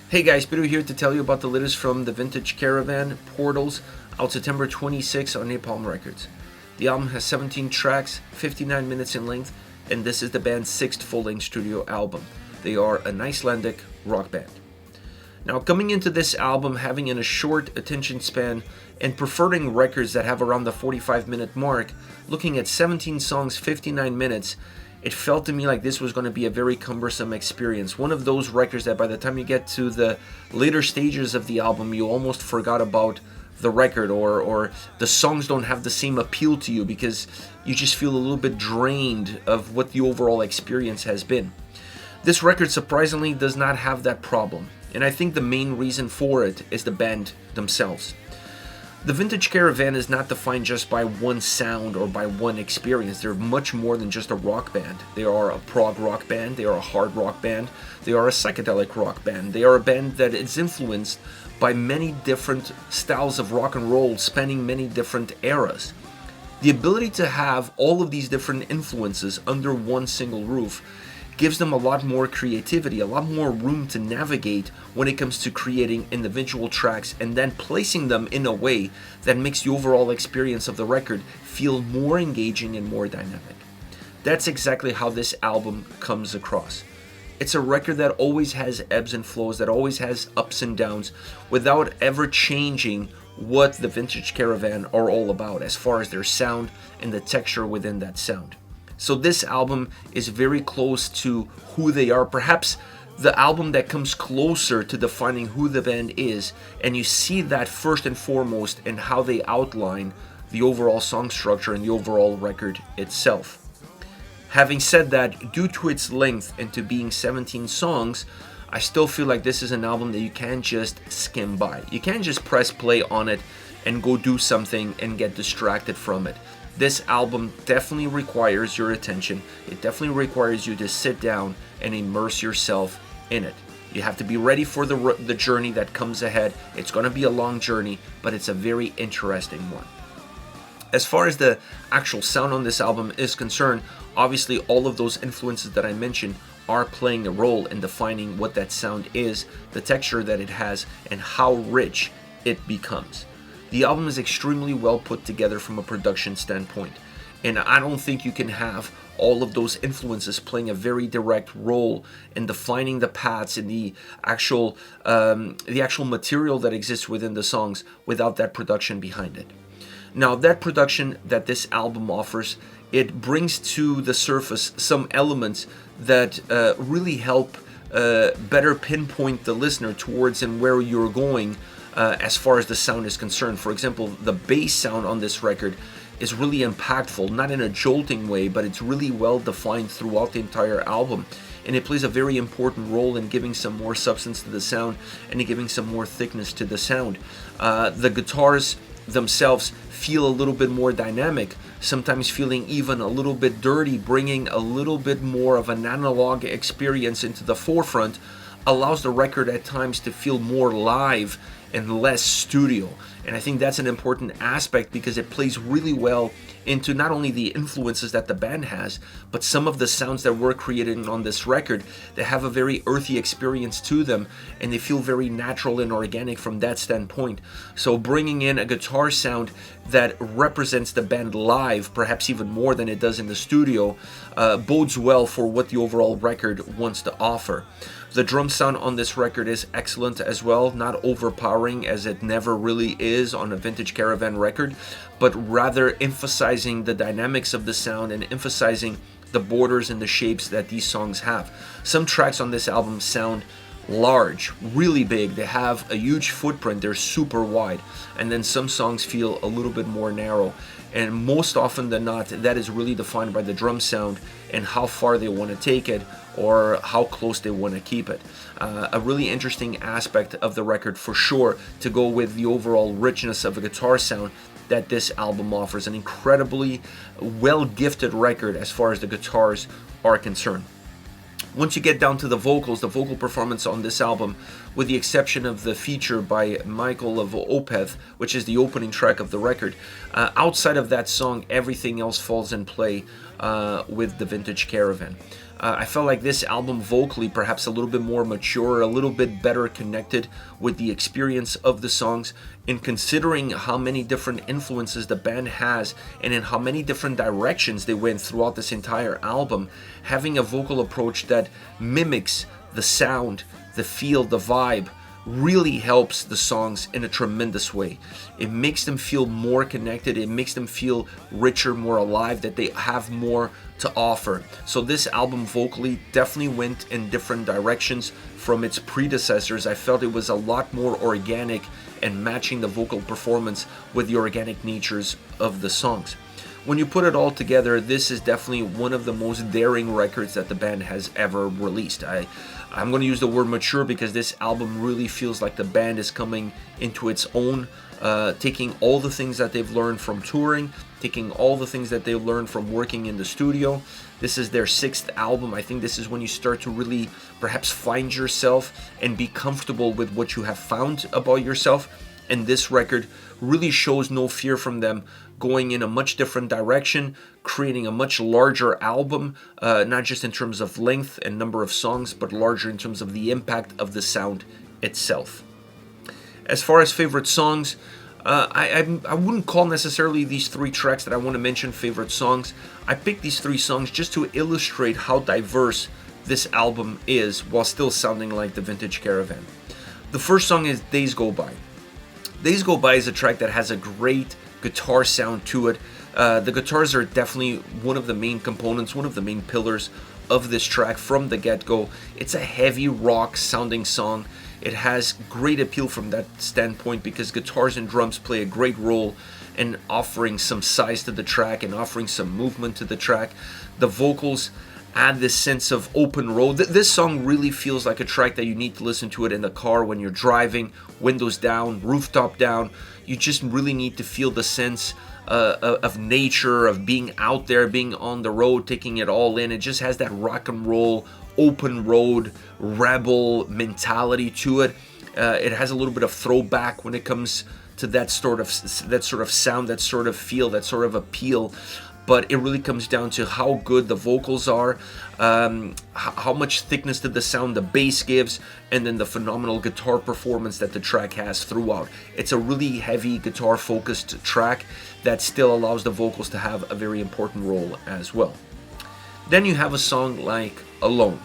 Hey guys, Peter here to tell you about the latest from the vintage Caravan, Portals, out September 26 on Napalm Records. The album has 17 tracks, 59 minutes in length, and this is the band's 6th full-length studio album. They are an Icelandic rock band. Now, coming into this album, having a short attention span and preferring records that have around the 45-minute mark, looking at 17 songs, 59 minutes, it felt to me like this was going to be a very cumbersome experience. One of those records that by the time you get to the later stages of the album, you almost forgot about the record, or the songs don't have the same appeal to you because you just feel a little bit drained of what the overall experience has been. This record surprisingly does not have that problem, and I think the main reason for it is the band themselves. The vintage Caravan is not defined just by one sound or by one experience. They're much more than just a rock band. They are a prog rock band, they are a hard rock band, they are a psychedelic rock band. They are a band that is influenced by many different styles of rock and roll spanning many different eras. The ability to have all of these different influences under one single roof gives them a lot more creativity, a lot more room to navigate when it comes to creating individual tracks and then placing them in a way that makes the overall experience of the record feel more engaging and more dynamic. That's exactly how this album comes across. It's a record that always has ebbs and flows, that always has ups and downs, without ever changing what the vintage Caravan are all about as far as their sound and the texture within that sound. So this album is very close to who they are, perhaps the album that comes closer to defining who the band is, and you see that first and foremost in how they outline the overall song structure and the overall record itself. Having said that, due to its length and to being 17 songs, I still feel like this is an album that you can't just skim by. You can't just press play on it and go do something and get distracted from it. This album definitely requires your attention. It definitely requires you to sit down and immerse yourself in it. You have to be ready for the journey that comes ahead. It's going to be a long journey, but it's a very interesting one. As far as the actual sound on this album is concerned, obviously all of those influences that I mentioned are playing a role in defining what that sound is, the texture that it has, and how rich it becomes. The album is extremely well put together from a production standpoint, and I don't think you can have all of those influences playing a very direct role in defining the paths and the actual material that exists within the songs without that production behind it. Now, that production that this album offers, it brings to the surface some elements that really help better pinpoint the listener towards and where you're going as far as the sound is concerned. For example, the bass sound on this record is really impactful, not in a jolting way, but it's really well defined throughout the entire album. And it plays a very important role in giving some more substance to the sound and in giving some more thickness to the sound. The guitars themselves feel a little bit more dynamic, sometimes feeling even a little bit dirty, bringing a little bit more of an analog experience into the forefront, allows the record at times to feel more live and less studio. And I think that's an important aspect because it plays really well into not only the influences that the band has, but some of the sounds that were created on this record that have a very earthy experience to them, and they feel very natural and organic from that standpoint. So bringing in a guitar sound that represents the band live, perhaps even more than it does in the studio, bodes well for what the overall record wants to offer. The drum sound on this record is excellent as well, not overpowering as it never really is on a vintage Caravan record, but rather emphasizing the dynamics of the sound and emphasizing the borders and the shapes that these songs have. Some tracks on this album sound large, really big. They have a huge footprint, they're super wide, and then some songs feel a little bit more narrow. And most often than not, that is really defined by the drum sound and how far they want to take it or how close they want to keep it. A really interesting aspect of the record for sure to go with the overall richness of a guitar sound that this album offers. An incredibly well-gifted record as far as the guitars are concerned. Once you get down to the vocals, the vocal performance on this album, with the exception of the feature by Mikael Åkerfeldt, which is the opening track of the record, outside of that song, everything else falls in play with the vintage Caravan. I felt like this album vocally perhaps a little bit more mature, a little bit better connected with the experience of the songs. And considering how many different influences the band has and in how many different directions they went throughout this entire album, having a vocal approach that mimics the sound, the feel, the vibe, really helps the songs in a tremendous way. It makes them feel more connected, it makes them feel richer, more alive, that they have more to offer. So this album vocally definitely went in different directions from its predecessors. I felt it was a lot more organic and matching the vocal performance with the organic natures of the songs. When you put it all together, this is definitely one of the most daring records that the band has ever released. I'm going to use the word mature because this album really feels like the band is coming into its own, taking all the things that they've learned from touring, taking all the things that they've learned from working in the studio. This is their 6th album. I think this is when you start to really perhaps find yourself and be comfortable with what you have found about yourself. And this record really shows no fear from them, going in a much different direction, creating a much larger album, not just in terms of length and number of songs, but larger in terms of the impact of the sound itself. As far as favorite songs, I wouldn't call necessarily these 3 tracks that I want to mention favorite songs. I picked these 3 songs just to illustrate how diverse this album is while still sounding like the vintage Caravan. The first song is Days Go By. Days Go By is a track that has a great guitar sound to it. The guitars are definitely one of the main components, one of the main pillars of this track from the get-go. It's a heavy rock sounding song. It has great appeal from that standpoint because guitars and drums play a great role in offering some size to the track and offering some movement to the track. The vocals add this sense of open road. This song really feels like a track that you need to listen to it in the car when you're driving, windows down, rooftop down. You just really need to feel the sense of nature, of being out there, being on the road, taking it all in. It just has that rock and roll, open road, rebel mentality to it. It has a little bit of throwback when it comes to that sort of sound, that sort of feel, that sort of appeal. But it really comes down to how good the vocals are, how much thickness to the sound the bass gives, and then the phenomenal guitar performance that the track has throughout. It's a really heavy guitar-focused track that still allows the vocals to have a very important role as well. Then you have a song like Alone.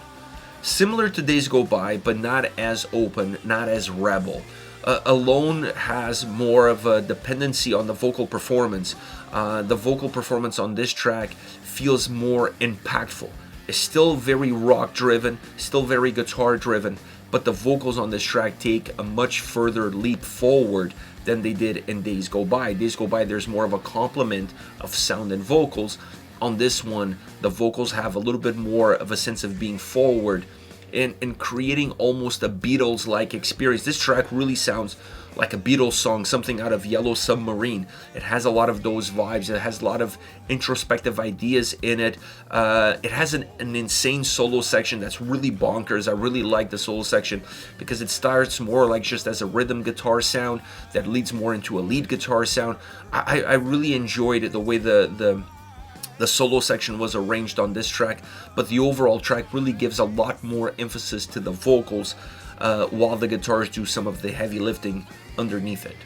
Similar to Days Go By, but not as open, not as rebel. Alone has more of a dependency on the vocal performance. The vocal performance on this track feels more impactful. It's still very rock driven, still very guitar driven, but the vocals on this track take a much further leap forward than they did in Days Go By. Days Go By, there's more of a complement of sound and vocals. On this one, the vocals have a little bit more of a sense of being forward and creating almost a Beatles-like experience. This track really sounds like a Beatles song, something out of Yellow Submarine. It has a lot of those vibes. It has a lot of introspective ideas in it. It has an insane solo section that's really bonkers. I really like the solo section because it starts more like just as a rhythm guitar sound that leads more into a lead guitar sound. I really enjoyed the way the solo section was arranged on this track, but the overall track really gives a lot more emphasis to the vocals while the guitars do some of the heavy lifting underneath it.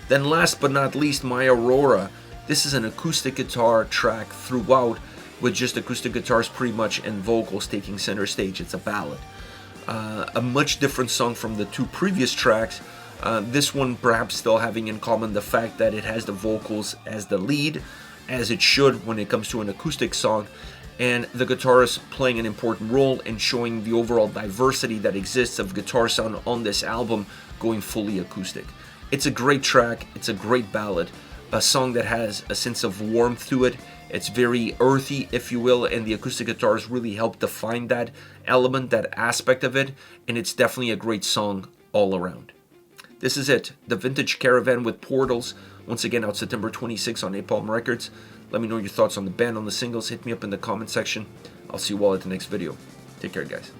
Then last but not least, my Aurora. This is an acoustic guitar track throughout with just acoustic guitars pretty much and vocals taking center stage. It's a ballad. A much different song from the 2 previous tracks. This one perhaps still having in common the fact that it has the vocals as the lead, as it should when it comes to an acoustic song, and the guitarist playing an important role in showing the overall diversity that exists of guitar sound on this album going fully acoustic. It's a great track, it's a great ballad, a song that has a sense of warmth to it. It's very earthy, if you will, and the acoustic guitars really help define that element, that aspect of it, and it's definitely a great song all around. This is it, the Vintage Caravan with Portals. Once again, out September 26 on Napalm Records. Let me know your thoughts on the band, on the singles. Hit me up in the comment section. I'll see you all at the next video. Take care, guys.